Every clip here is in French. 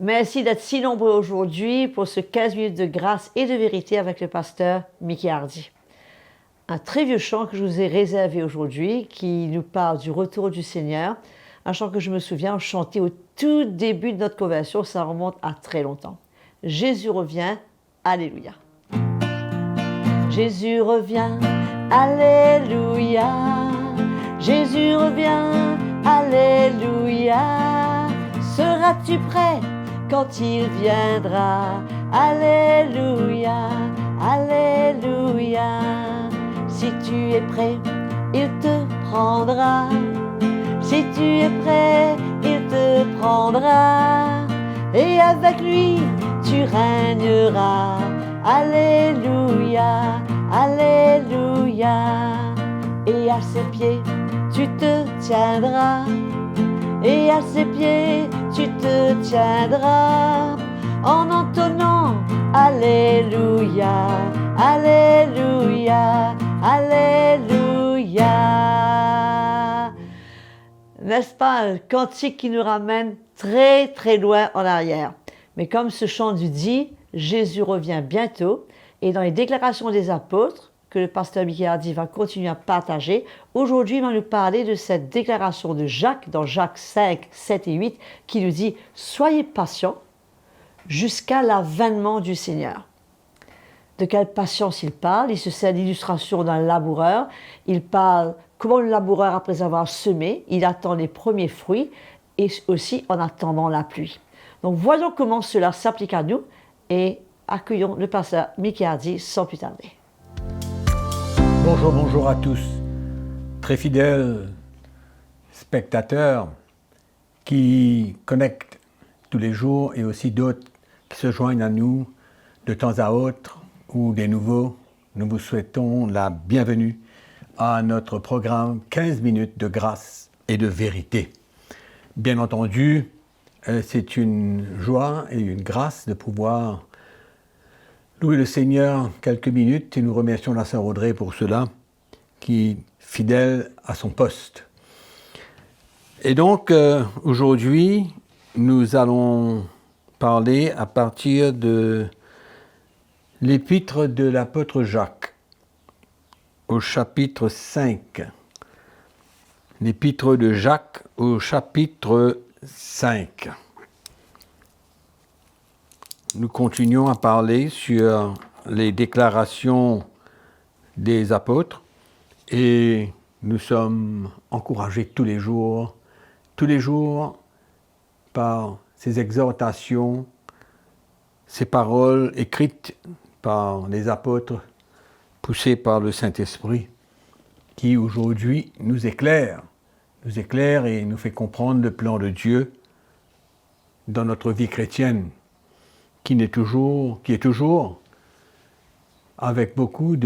Merci d'être si nombreux aujourd'hui pour ce 15 minutes de grâce et de vérité avec le pasteur Mickey Hardy. Un très vieux chant que je vous ai réservé aujourd'hui qui nous parle du retour du Seigneur. Un chant que je me souviens chanter au tout début de notre conversion, ça remonte à très longtemps. Jésus revient, Alléluia. Jésus revient, Alléluia. Jésus revient, Alléluia. Seras-tu prêt quand il viendra? Alléluia, Alléluia. Si tu es prêt, il te prendra. Si tu es prêt, il te prendra. Et avec lui, tu régneras. Alléluia, Alléluia. Et à ses pieds, tu te tiendras. Et à ses pieds, tu te tiendras. En entonnant Alléluia, Alléluia, Alléluia. N'est-ce pas un cantique qui nous ramène très très loin en arrière? Mais comme ce chant nous dit, Jésus revient bientôt. Et dans les déclarations des apôtres, que le pasteur Mickey Hardy va continuer à partager, aujourd'hui il va nous parler de cette déclaration de Jacques, dans Jacques 5, 7 et 8, qui nous dit « Soyez patients jusqu'à l'avènement du Seigneur ». De quelle patience il parle? Il se sert d'illustration d'un laboureur. Il parle comment le laboureur, après avoir semé, il attend les premiers fruits et aussi en attendant la pluie. Donc voyons comment cela s'applique à nous et accueillons le pasteur Mickey Hardy sans plus tarder. Bonjour à tous, très fidèles spectateurs qui connectent tous les jours et aussi d'autres qui se joignent à nous de temps à autre ou des nouveaux. Nous vous souhaitons la bienvenue à notre programme 15 minutes de grâce et de vérité. Bien entendu, c'est une joie et une grâce de pouvoir louer le Seigneur quelques minutes et nous remercions la sœur Audrey pour cela, qui est fidèle à son poste. Et donc, aujourd'hui, nous allons parler à partir de l'épître de l'apôtre Jacques, au chapitre 5. L'épître de Jacques au chapitre 5. Nous continuons à parler sur les déclarations des apôtres et nous sommes encouragés tous les jours par ces exhortations, ces paroles écrites par les apôtres, poussées par le Saint-Esprit, qui aujourd'hui nous éclaire et nous fait comprendre le plan de Dieu dans notre vie chrétienne, qui est toujours avec beaucoup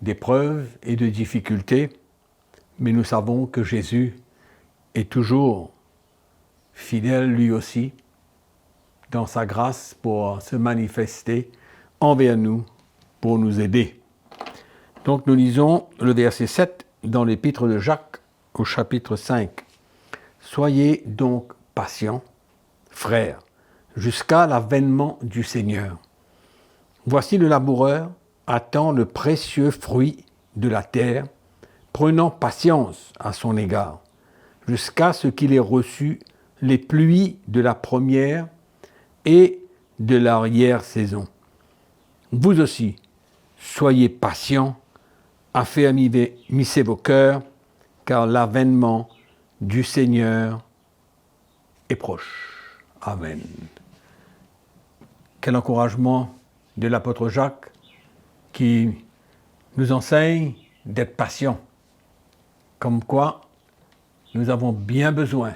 d'épreuves et de difficultés, mais nous savons que Jésus est toujours fidèle lui aussi dans sa grâce pour se manifester envers nous, pour nous aider. Donc nous lisons le verset 7 dans l'épître de Jacques au chapitre 5. « Soyez donc patients, frères, jusqu'à l'avènement du Seigneur. Voici le laboureur attend le précieux fruit de la terre, prenant patience à son égard, jusqu'à ce qu'il ait reçu les pluies de la première et de l'arrière-saison. Vous aussi, soyez patients, affermissez vos cœurs, car l'avènement du Seigneur est proche. » Amen. Quel encouragement de l'apôtre Jacques qui nous enseigne d'être patients. Comme quoi, nous avons bien besoin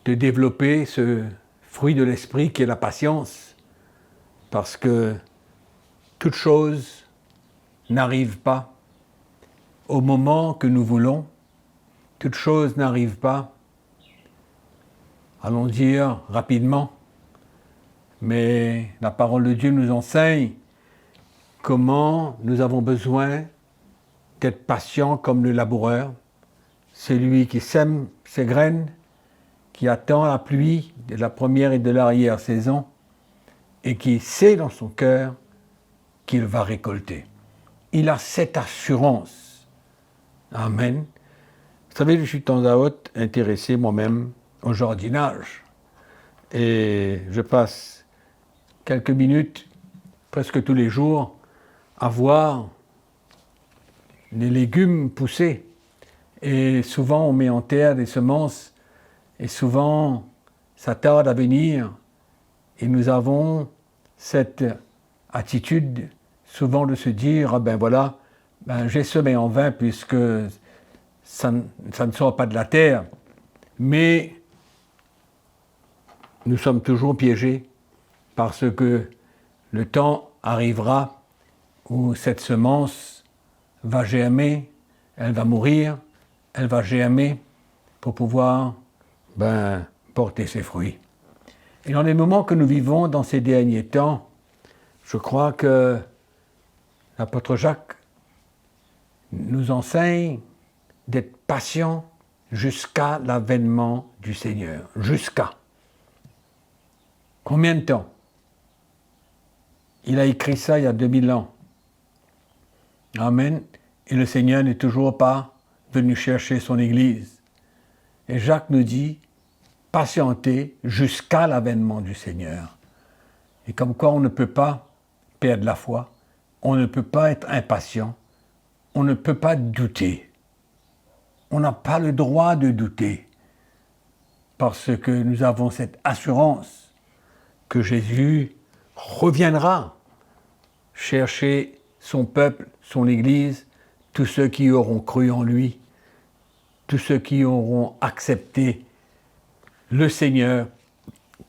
de développer ce fruit de l'esprit qui est la patience, parce que toute chose n'arrive pas au moment que nous voulons, toute chose n'arrive pas, allons dire rapidement, mais la parole de Dieu nous enseigne comment nous avons besoin d'être patients comme le laboureur, celui qui sème ses graines, qui attend la pluie de la première et de l'arrière-saison et qui sait dans son cœur qu'il va récolter. Il a cette assurance. Amen. Vous savez, je suis de temps à autre intéressé moi-même au jardinage. Et je passe quelques minutes, presque tous les jours, à voir les légumes pousser. Et souvent, on met en terre des semences, et souvent, ça tarde à venir. Et nous avons cette attitude, souvent de se dire, ah ben voilà, j'ai semé en vain puisque ça ne sort pas de la terre. Mais nous sommes toujours piégés parce que le temps arrivera où cette semence va germer, elle va mourir, elle va germer pour pouvoir porter ses fruits. Et dans les moments que nous vivons dans ces derniers temps, je crois que l'apôtre Jacques nous enseigne d'être patient jusqu'à l'avènement du Seigneur. Jusqu'à. Combien de temps? Il a écrit ça il y a 2000 ans. Amen. Et le Seigneur n'est toujours pas venu chercher son Église. Et Jacques nous dit, patientez jusqu'à l'avènement du Seigneur. Et comme quoi on ne peut pas perdre la foi, on ne peut pas être impatient, on ne peut pas douter. On n'a pas le droit de douter, parce que nous avons cette assurance que Jésus reviendra chercher son peuple, son Église, tous ceux qui auront cru en lui, tous ceux qui auront accepté le Seigneur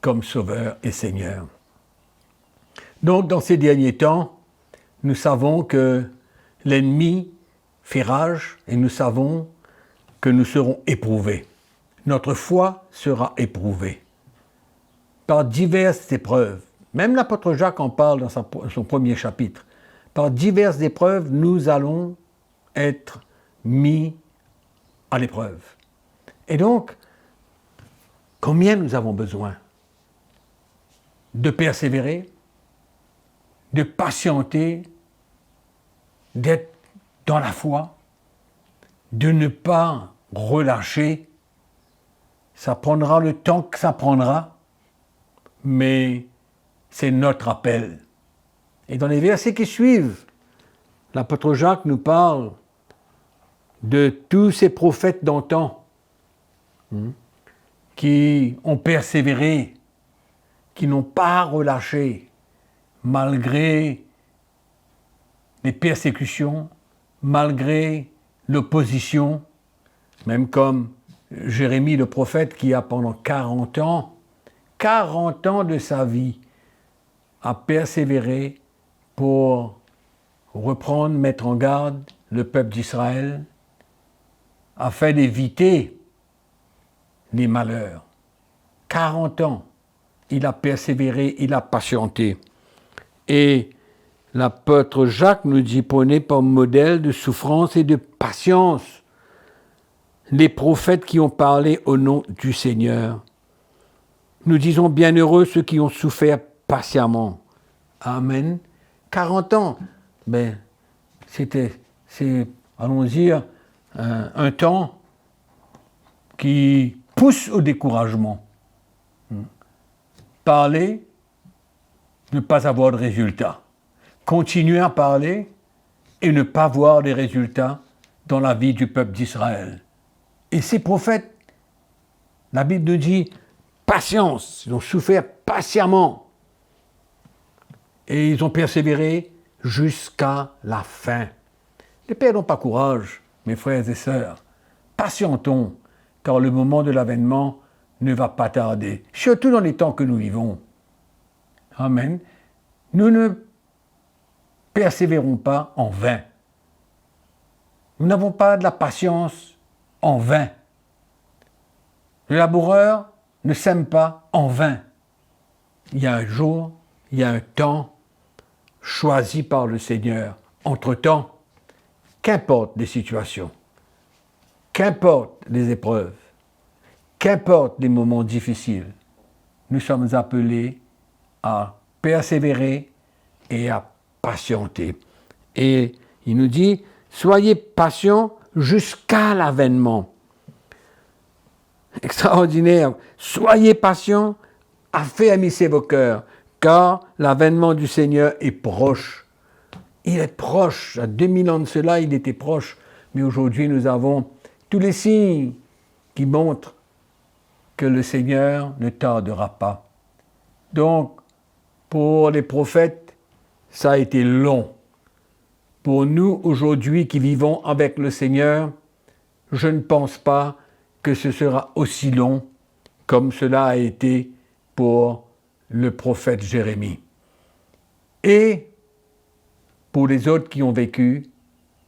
comme Sauveur et Seigneur. Donc, dans ces derniers temps, nous savons que l'ennemi fait rage et nous savons que nous serons éprouvés. Notre foi sera éprouvée par diverses épreuves. Même l'apôtre Jacques en parle dans son premier chapitre. Par diverses épreuves, nous allons être mis à l'épreuve. Et donc, combien nous avons besoin de persévérer, de patienter, d'être dans la foi, de ne pas relâcher. Ça prendra le temps que ça prendra, mais c'est notre appel. Et dans les versets qui suivent, l'apôtre Jacques nous parle de tous ces prophètes d'antan qui ont persévéré, qui n'ont pas relâché, malgré les persécutions, malgré l'opposition, même comme Jérémie le prophète qui a pendant 40 ans de sa vie, a persévéré pour reprendre, mettre en garde le peuple d'Israël, afin d'éviter les malheurs. 40 ans, il a persévéré, il a patienté. Et l'apôtre Jacques nous dit, prenez comme modèle de souffrance et de patience les prophètes qui ont parlé au nom du Seigneur. Nous disons bienheureux ceux qui ont souffert patiemment. Amen. 40 ans, c'est, allons dire, un temps qui pousse au découragement. Parler, ne pas avoir de résultats. Continuer à parler et ne pas voir des résultats dans la vie du peuple d'Israël. Et ces prophètes, la Bible nous dit, patience, ils ont souffert patiemment. Et ils ont persévéré jusqu'à la fin. Ne perdons pas courage, mes frères et sœurs. Patientons, car le moment de l'avènement ne va pas tarder, surtout dans les temps que nous vivons. Amen. Nous ne persévérons pas en vain. Nous n'avons pas de la patience en vain. Le laboureur ne sème pas en vain. Il y a un jour, il y a un temps choisi par le Seigneur. Entre-temps, qu'importe les situations, qu'importe les épreuves, qu'importe les moments difficiles, nous sommes appelés à persévérer et à patienter. Et il nous dit, soyez patients jusqu'à l'avènement. Extraordinaire. Soyez patients, affermissez vos cœurs, car l'avènement du Seigneur est proche. Il est proche. À 2000 ans de cela, il était proche. Mais aujourd'hui, nous avons tous les signes qui montrent que le Seigneur ne tardera pas. Donc, pour les prophètes, ça a été long. Pour nous, aujourd'hui, qui vivons avec le Seigneur, je ne pense pas que ce sera aussi long comme cela a été pour le prophète Jérémie. Et pour les autres qui ont vécu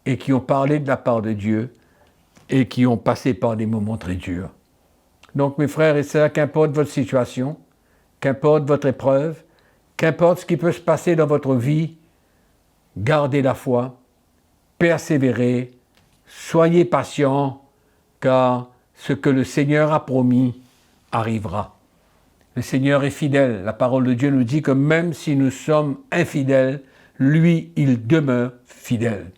et qui ont parlé de la part de Dieu et qui ont passé par des moments très durs. Donc, mes frères et sœurs, qu'importe votre situation, qu'importe votre épreuve, qu'importe ce qui peut se passer dans votre vie, gardez la foi, persévérez, soyez patients, car ce que le Seigneur a promis arrivera. Le Seigneur est fidèle. La parole de Dieu nous dit que même si nous sommes infidèles, lui, il demeure fidèle.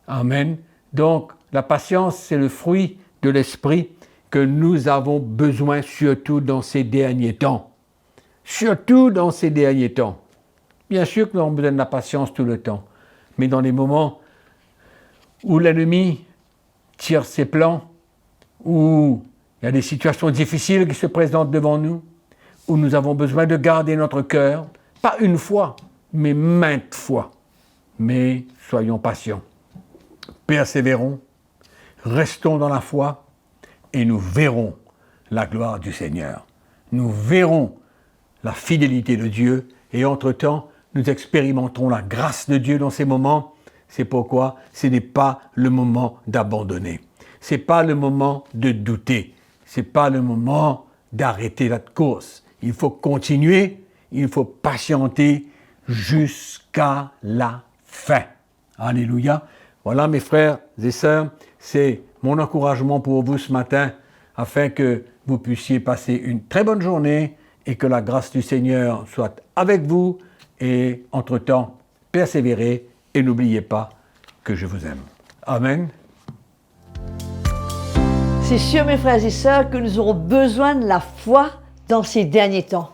Amen. Donc, la patience, c'est le fruit de l'esprit que nous avons besoin, surtout dans ces derniers temps. Surtout dans ces derniers temps. Bien sûr que nous avons besoin de la patience tout le temps, mais dans les moments où l'ennemi tire ses plans, où il y a des situations difficiles qui se présentent devant nous, où nous avons besoin de garder notre cœur, pas une fois, mais maintes fois. Mais soyons patients, persévérons, restons dans la foi et nous verrons la gloire du Seigneur. Nous verrons la fidélité de Dieu et entre-temps, nous expérimenterons la grâce de Dieu dans ces moments. C'est pourquoi ce n'est pas le moment d'abandonner. Ce n'est pas le moment de douter. Ce n'est pas le moment d'arrêter la course. Il faut continuer, il faut patienter jusqu'à la fin. Alléluia. Voilà mes frères et sœurs, c'est mon encouragement pour vous ce matin afin que vous puissiez passer une très bonne journée et que la grâce du Seigneur soit avec vous et entre-temps, persévérez et n'oubliez pas que je vous aime. Amen. C'est sûr, mes frères et sœurs, que nous aurons besoin de la foi dans ces derniers temps.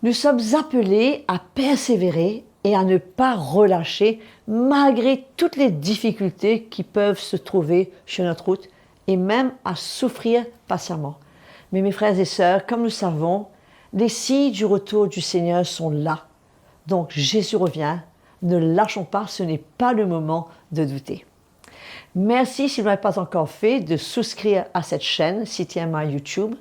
Nous sommes appelés à persévérer et à ne pas relâcher malgré toutes les difficultés qui peuvent se trouver sur notre route et même à souffrir patiemment. Mais mes frères et sœurs, comme nous savons, les signes du retour du Seigneur sont là. Donc Jésus revient, ne lâchons pas, ce n'est pas le moment de douter. Merci, si vous ne l'avez pas encore fait, de souscrire à cette chaîne CTMI YouTube,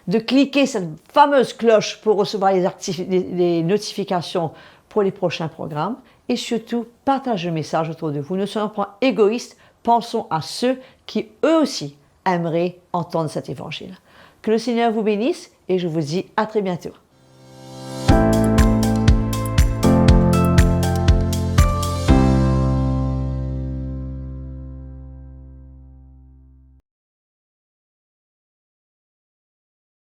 de cliquer cette fameuse cloche pour recevoir les notifications pour les prochains programmes et surtout, partagez le message autour de vous. Ne soyons pas égoïstes, pensons à ceux qui eux aussi aimeraient entendre cet évangile. Que le Seigneur vous bénisse et je vous dis à très bientôt.